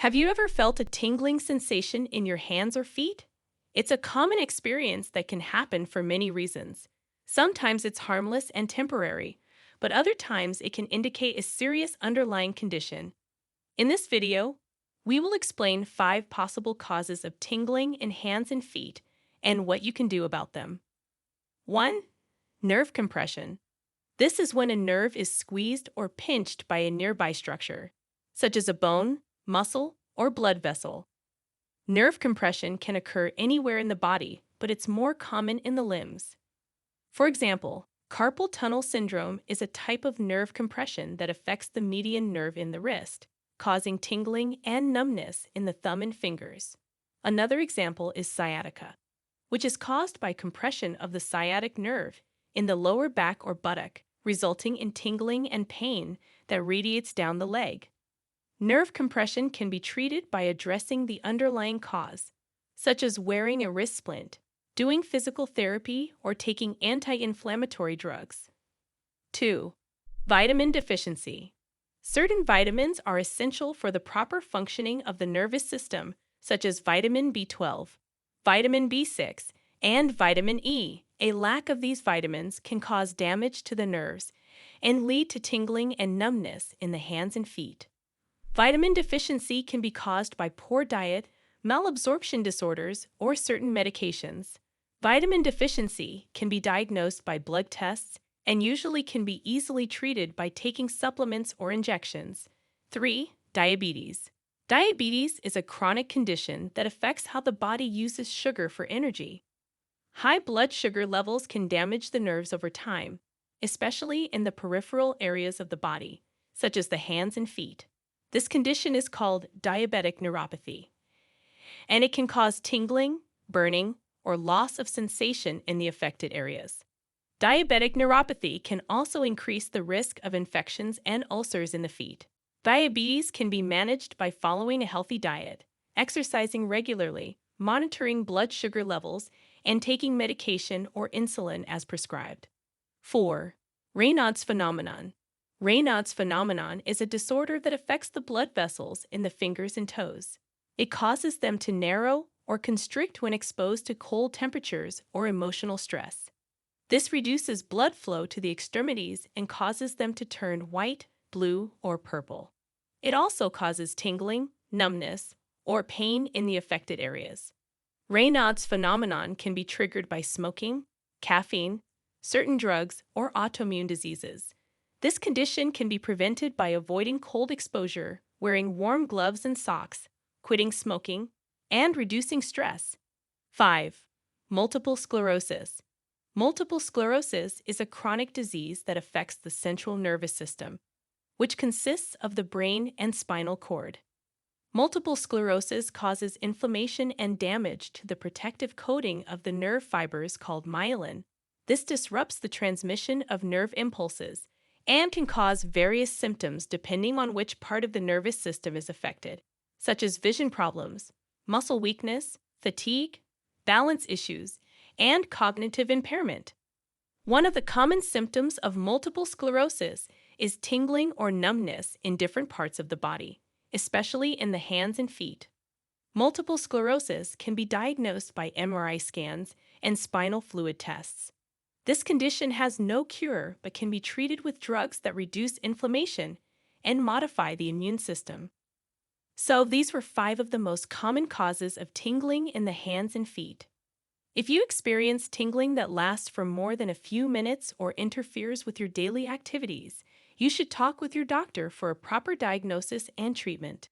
Have you ever felt a tingling sensation in your hands or feet? It's a common experience that can happen for many reasons. Sometimes it's harmless and temporary, but other times it can indicate a serious underlying condition. In this video, we will explain 5 possible causes of tingling in hands and feet and what you can do about them. 1. Nerve compression. This is when a nerve is squeezed or pinched by a nearby structure, such as a bone, muscle, or blood vessel. Nerve compression can occur anywhere in the body, but it's more common in the limbs. For example, carpal tunnel syndrome is a type of nerve compression that affects the median nerve in the wrist, causing tingling and numbness in the thumb and fingers. Another example is sciatica, which is caused by compression of the sciatic nerve in the lower back or buttock, resulting in tingling and pain that radiates down the leg. Nerve compression can be treated by addressing the underlying cause, such as wearing a wrist splint, doing physical therapy, or taking anti-inflammatory drugs. 2. Vitamin deficiency. Certain vitamins are essential for the proper functioning of the nervous system, such as vitamin B12, vitamin B6, and vitamin E. A lack of these vitamins can cause damage to the nerves and lead to tingling and numbness in the hands and feet. Vitamin deficiency can be caused by poor diet, malabsorption disorders, or certain medications. Vitamin deficiency can be diagnosed by blood tests and usually can be easily treated by taking supplements or injections. 3. Diabetes. Diabetes is a chronic condition that affects how the body uses sugar for energy. High blood sugar levels can damage the nerves over time, especially in the peripheral areas of the body, such as the hands and feet. This condition is called diabetic neuropathy, and it can cause tingling, burning, or loss of sensation in the affected areas. Diabetic neuropathy can also increase the risk of infections and ulcers in the feet. Diabetes can be managed by following a healthy diet, exercising regularly, monitoring blood sugar levels, and taking medication or insulin as prescribed. 4. Raynauds Phenomenon. Raynauds Phenomenon is a disorder that affects the blood vessels in the fingers and toes. It causes them to narrow or constrict when exposed to cold temperatures or emotional stress. This reduces blood flow to the extremities and causes them to turn white, blue, or purple. It also causes tingling, numbness, or pain in the affected areas. Raynauds Phenomenon can be triggered by smoking, caffeine, certain drugs, or autoimmune diseases. This condition can be prevented by avoiding cold exposure, wearing warm gloves and socks, quitting smoking, and reducing stress. 5. Multiple sclerosis. Multiple sclerosis is a chronic disease that affects the central nervous system, which consists of the brain and spinal cord. Multiple sclerosis causes inflammation and damage to the protective coating of the nerve fibers called myelin. This disrupts the transmission of nerve impulses and can cause various symptoms depending on which part of the nervous system is affected, such as vision problems, muscle weakness, fatigue, balance issues, and cognitive impairment. One of the common symptoms of multiple sclerosis is tingling or numbness in different parts of the body, especially in the hands and feet. Multiple sclerosis can be diagnosed by MRI scans and spinal fluid tests. This condition has no cure but can be treated with drugs that reduce inflammation and modify the immune system. So these were 5 of the most common causes of tingling in the hands and feet. If you experience tingling that lasts for more than a few minutes or interferes with your daily activities, you should talk with your doctor for a proper diagnosis and treatment.